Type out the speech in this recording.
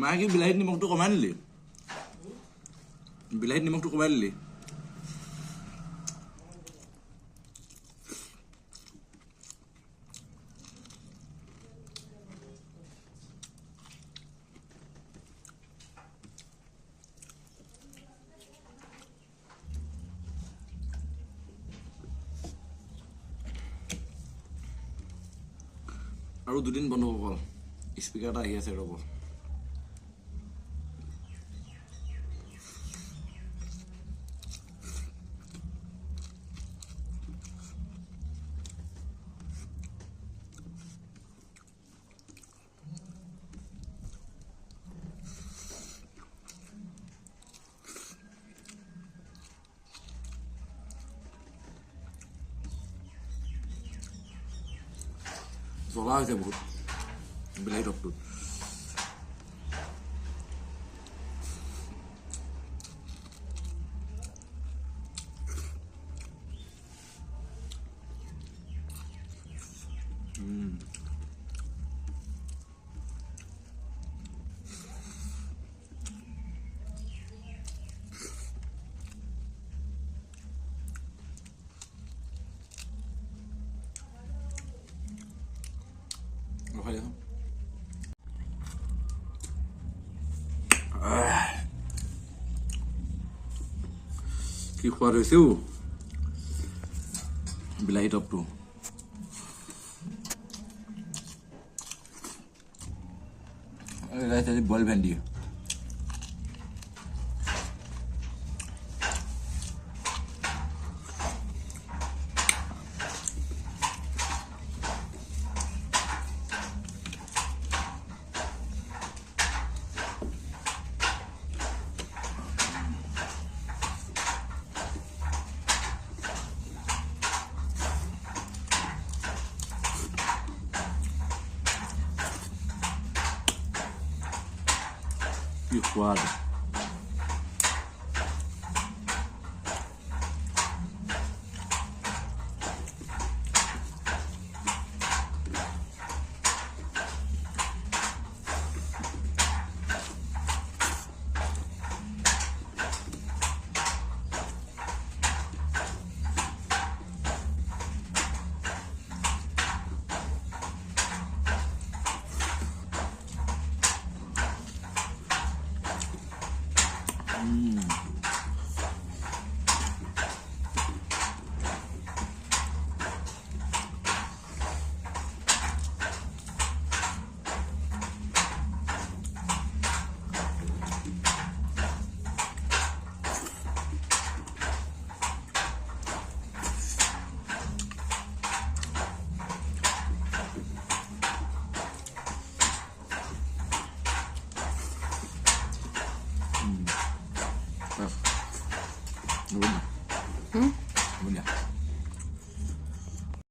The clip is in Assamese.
মায়ে কি বিলাহীত নিমখটো কমাই দিলি বিলাহীত নিমখটো কমাই দিলি আৰু দুদিন বন্ধ হ'ব স্পিকাৰ এটা আহি আছে ৰ'ব জ্বলা হৈছে বহুত বিলাহী টকটোত ৰখাই দিয়া কি সোৱাদ হৈছে বিলাহী টপটো বইল ভেন্দি কি সোৱাদ Đúng.